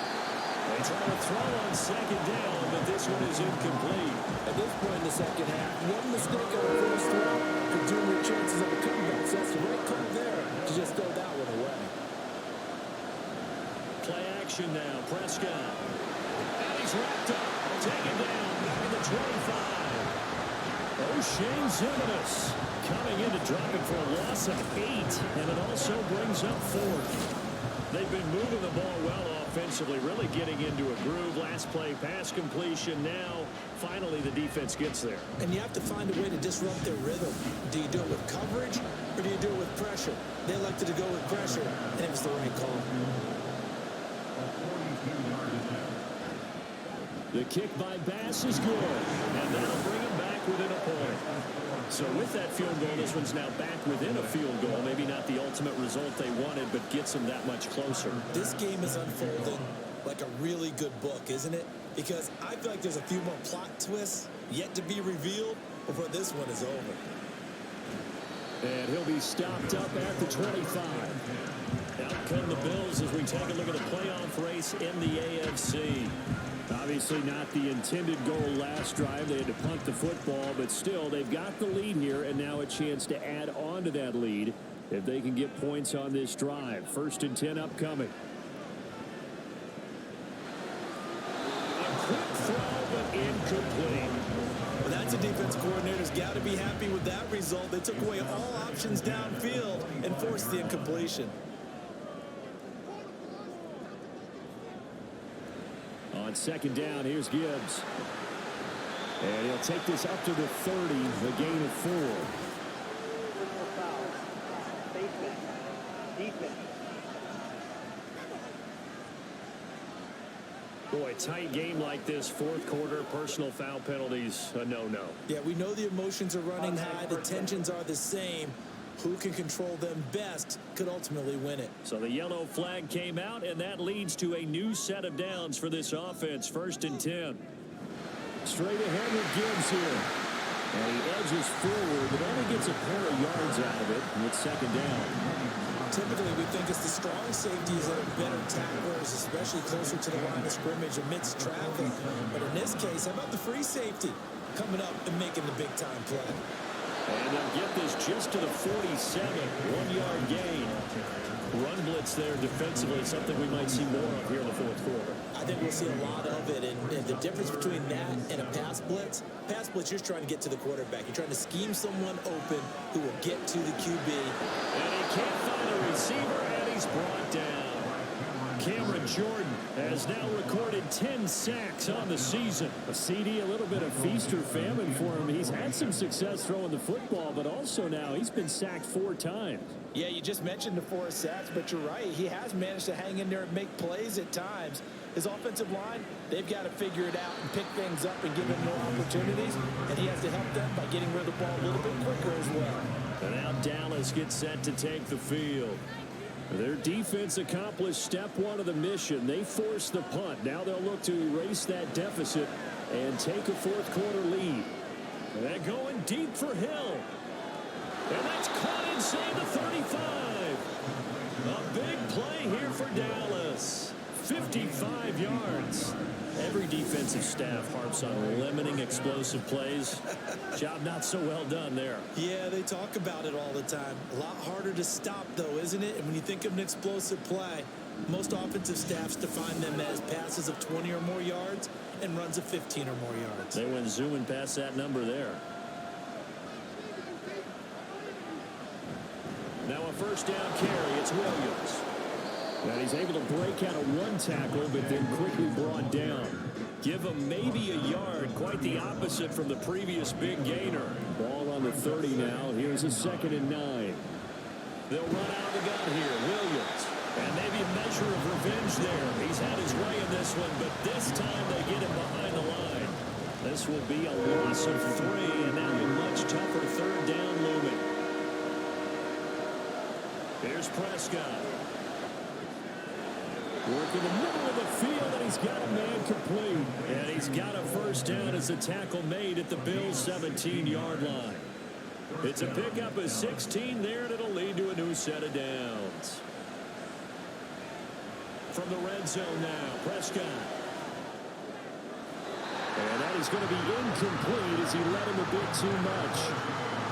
They try to throw on 2nd down, but this one is incomplete. At this point in the second half, one mistake on the first throw could doom your chances of a comeback. So that's the right call there to just throw that one away. Play action now. Prescott. And he's wrapped up. Taken down. Back at the 25. O'Shane Ximines coming in to drop it for a loss of 8. And it also brings up 4th. They've been moving the ball well offensively, really getting into a groove. Last play, pass completion. Now, finally, the defense gets there. And you have to find a way to disrupt their rhythm. Do you do it with coverage, or do you do it with pressure? They elected to go with pressure, and it was the right call. The kick by Bass is good, and that'll bring him back within a point. So with that field goal, this one's now back within a field goal. Maybe not the ultimate result they wanted, but gets them that much closer. This game is unfolding like a really good book, isn't it? Because I feel like there's a few more plot twists yet to be revealed before this one is over. And he'll be stopped up at the 25. Out come the Bills as we take a look at the playoff race in the AFC. Obviously not the intended goal last drive. They had to punt the football, but still they've got the lead here, and now a chance to add on to that lead if they can get points on this drive. 1st and 10 upcoming. A quick throw, but incomplete. Well, that's a defense coordinator's got to be happy with that result. They took away all options downfield and forced the incompletion. On 2nd down, here's Gibbs. And he'll take this up to the 30, a gain of 4. Personal foul. Defense. Defense. Boy, tight game like this, 4th quarter, personal foul penalties, a no-no. Yeah, we know the emotions are running high. The tensions are the same. Who can control them best could ultimately win it. So the yellow flag came out, and that leads to a new set of downs for this offense. 1st and 10. Straight ahead with Gibbs here. And he edges forward, but only gets a pair of yards out of it with 2nd down. Typically, we think it's the strong safeties that are better tacklers, especially closer to the line of scrimmage amidst traffic. But in this case, how about the free safety coming up and making the big-time play? And they'll get this just to the 47, 1-yard gain. Run blitz there defensively, something we might see more of here in the 4th quarter. I think we'll see a lot of it, and the difference between that and a pass blitz, you're just trying to get to the quarterback. You're trying to scheme someone open who will get to the QB. And he can't find a receiver, and he's brought down. Cameron Jordan has now recorded 10 sacks on the season. A CD, a little bit of feast or famine for him. He's had some success throwing the football, but also now he's been sacked 4 times. Yeah, you just mentioned the 4 sacks, but you're right. He has managed to hang in there and make plays at times. His offensive line, they've got to figure it out and pick things up and give him more opportunities, and he has to help them by getting rid of the ball a little bit quicker as well. And now Dallas gets set to take the field. Their defense accomplished step 1 of the mission. They forced the punt. Now they'll look to erase that deficit and take a 4th quarter lead. And they're going deep for Hill. And that's caught inside the 35. A big play here for Dallas. 55 yards. Every defensive staff harps on limiting explosive plays. Job not so well done there. Yeah, they talk about it all the time. A lot harder to stop, though, isn't it? And when you think of an explosive play, most offensive staffs define them as passes of 20 or more yards and runs of 15 or more yards. They went zooming past that number there. Now a 1st down carry. It's Williams. And he's able to break out of 1 tackle, but then quickly brought down. Give him maybe a yard. Quite the opposite from the previous big gainer. Ball on the 30 now. Here's a 2nd and 9. They'll run out of the gun here. Williams. And maybe a measure of revenge there. He's had his way in this one, but this time they get him behind the line. This will be a loss of 3, and now a much tougher 3rd down looming. Here's Prescott. Work in the middle of the field, and he's got a man complete. And he's got a 1st down as a tackle made at the Bills' 17-yard line. It's a pickup of 16 there, and it'll lead to a new set of downs. From the red zone now, Prescott. And that is going to be incomplete as he led him a bit too much.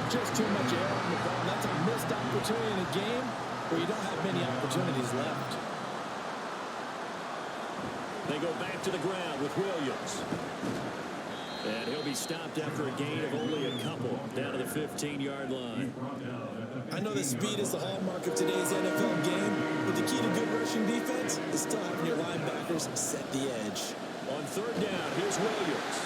Just too much air on the ball. That's a missed opportunity in a game where you don't have many opportunities left. They go back to the ground with Williams. And he'll be stopped after a gain of only a couple down to the 15-yard line. I know that speed is the hallmark of today's NFL game, but the key to good rushing defense is still having your linebackers set the edge. On third down, here's Williams.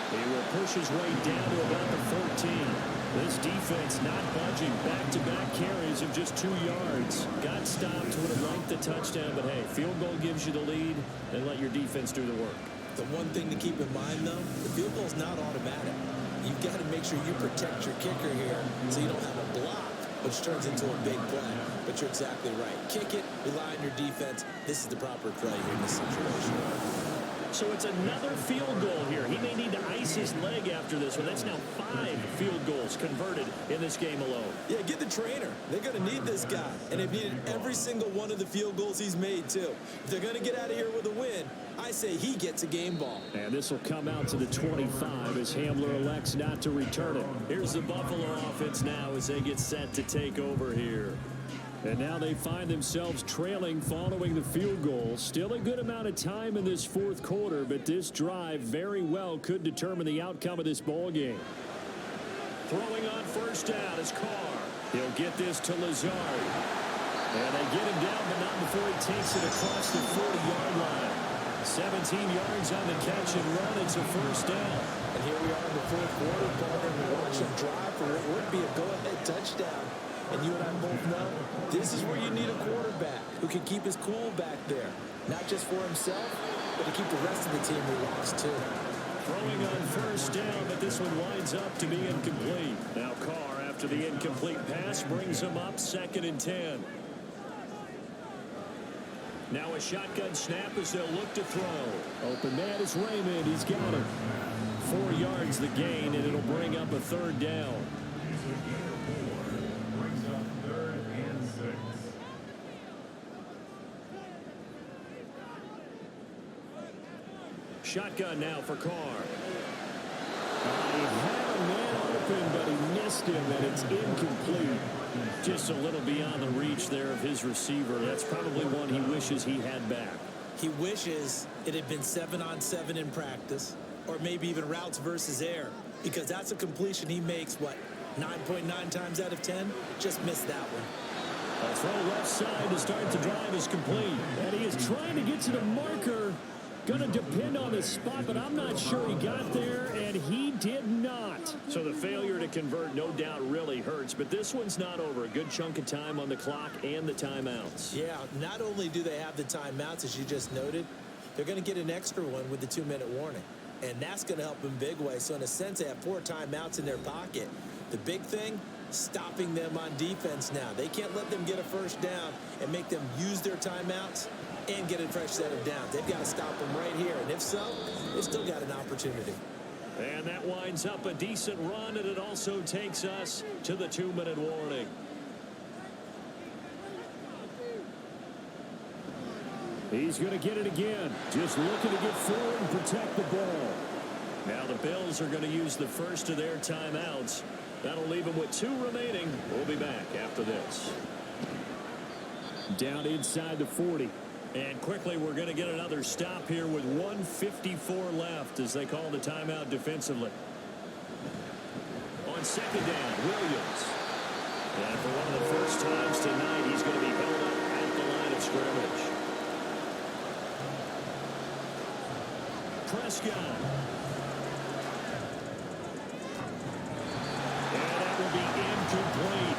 He will push his way down to about the 14. This defense not budging. Back-to-back carries of just 2 yards. Got stopped, would have liked the touchdown, but hey, field goal gives you the lead, and let your defense do the work. The one thing to keep in mind, though, the field goal is not automatic. You've got to make sure you protect your kicker here so you don't have a block, which turns into a big play. But you're exactly right. Kick it, rely on your defense. This is the proper play here in this situation. So it's another field goal here. He may need to ice his leg after this one. That's now 5 field goals converted in this game alone. Yeah, get the trainer. They're going to need this guy. And they've needed every single one of the field goals he's made, too. If they're going to get out of here with a win, I say he gets a game ball. And this will come out to the 25 as Hamler elects not to return it. Here's the Buffalo offense now as they get set to take over here. And now they find themselves trailing following the field goal. Still a good amount of time in this fourth quarter, but this drive very well could determine the outcome of this ball game. Throwing on first down is Carr. He'll get this to Lazard. And they get him down, but not before he takes it across the 40-yard line. 17 yards on the catch and run. It's a first down. And here we are in the fourth quarter, partner, and we watch him drive for what would be a go-ahead touchdown. And you and I both know this is where you need a quarterback who can keep his cool back there. Not just for himself, but to keep the rest of the team relaxed too. Throwing on first down, but this one winds up to be incomplete. Now Carr, after the incomplete pass, brings him up 2nd and 10. Now a shotgun snap as they'll look to throw. Open man is Raymond. He's got it. 4 yards the gain, and it'll bring up a 3rd down. Brings up 3rd and 6. Shotgun now for Carr. He had a man open, but he missed him, and it's incomplete. Just a little beyond the reach there of his receiver. That's probably one he wishes he had back. He wishes it had been 7-on-7 in practice, or maybe even routes versus air, because that's a completion he makes, 9.9 times out of 10? Just missed that one. A throw left side to start the drive is complete. And he is trying to get to the marker. Going to depend on the spot, but I'm not sure he got there, and he did not. So the failure to convert no doubt really hurts, but this one's not over. A good chunk of time on the clock and the timeouts. Yeah, not only do they have the timeouts, as you just noted, they're going to get an extra one with the 2-minute warning. And that's going to help them big way. So in a sense, they have 4 timeouts in their pocket. The big thing, stopping them on defense now. They can't let them get a first down and make them use their timeouts and get a fresh set of downs. They've got to stop them right here. And if so, they've still got an opportunity. And that winds up a decent run, and it also takes us to the 2-minute warning. He's going to get it again. Just looking to get forward and protect the ball. Now the Bills are going to use the first of their timeouts. That'll leave them with 2 remaining. We'll be back after this. Down inside the 40. And quickly, we're going to get another stop here with 1:54 left as they call the timeout defensively. On 2nd down, Williams. And for one of the first times tonight, he's going to be held up at the line of scrimmage. Prescott. And that will be incomplete.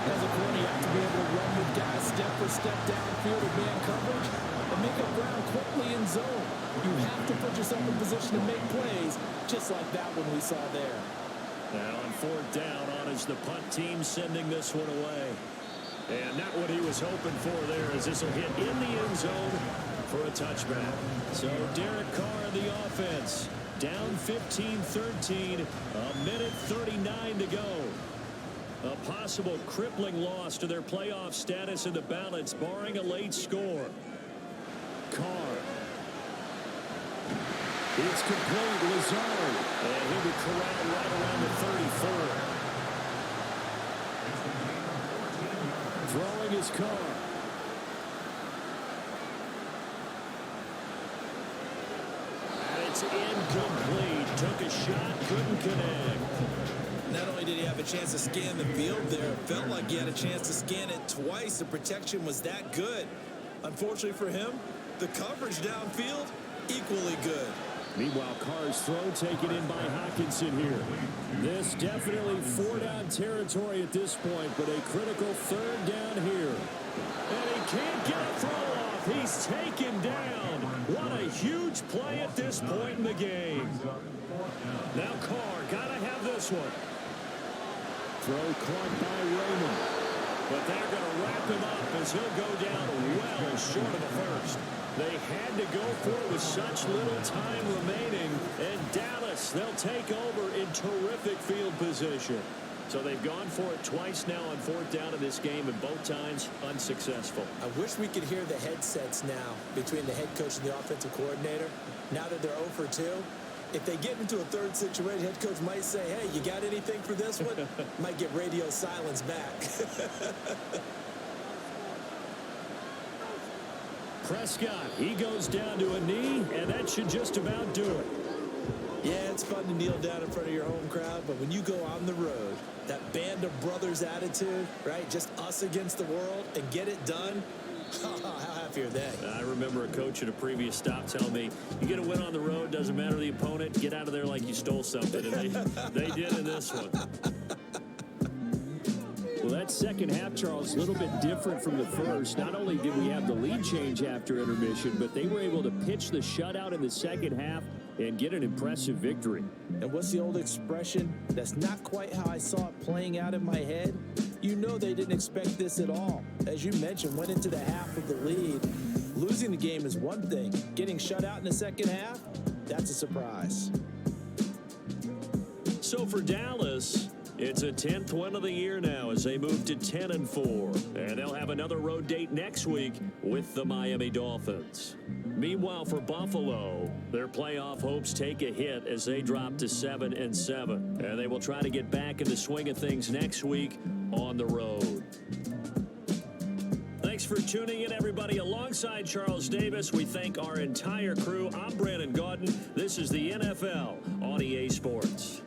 As a corner, you have to be able to run with guys step for step downfield or man coverage and make up ground quickly in zone. You have to put yourself in position to make plays, just like that one we saw there. Now on 4th down on is the punt team sending this one away. And not what he was hoping for there, as this will hit in the end zone for a touchback. So Derek Carr, the offense, down 15-13, 1:39 to go. A possible crippling loss to their playoff status in the balance, barring a late score. Carr. It's complete. Lazard. And he'll be corralled right around the 34. Throwing his Carr. It's incomplete. Took a shot, couldn't connect. Not only did he have a chance to scan the field there, it felt like he had a chance to scan it twice. The protection was that good. Unfortunately for him, the coverage downfield, equally good. Meanwhile, Carr's throw taken in by Hockenson here. This definitely four-down territory at this point, but a critical third down here. And he can't get a throw off. He's taken down. What a huge play at this point in the game. Now Carr, gotta have this one. Throw caught by Raymond. But they're going to wrap him up as he'll go down well short of the first. They had to go for it with such little time remaining. And Dallas, they'll take over in terrific field position. So they've gone for it twice now on fourth down in this game, and both times unsuccessful. I wish we could hear the headsets now between the head coach and the offensive coordinator. Now that they're 0 for 2, if they get into a third situation, head coach might say, hey, you got anything for this one? Might get radio silence back. Prescott, he goes down to a knee, and that should just about do it. Yeah, it's fun to kneel down in front of your home crowd, but when you go on the road, that band of brothers attitude, right, just us against the world, and get it done, how happy are they? I remember a coach at a previous stop telling me, you get a win on the road, doesn't matter the opponent, get out of there like you stole something, and they did in this one. Well, that second half, Charles, a little bit different from the first. Not only did we have the lead change after intermission, but they were able to pitch the shutout in the second half and get an impressive victory. And what's the old expression? That's not quite how I saw it playing out in my head. You know they didn't expect this at all. As you mentioned, went into the half of the lead. Losing the game is one thing. Getting shut out in the second half, that's a surprise. So for Dallas, it's a 10th win of the year now as they move to 10-4. And they'll have another road date next week with the Miami Dolphins. Meanwhile, for Buffalo, their playoff hopes take a hit as they drop to 7-7. And they will try to get back in the swing of things next week on the road. Thanks for tuning in, everybody. Alongside Charles Davis, we thank our entire crew. I'm Brandon Gaudin. This is the NFL on EA Sports.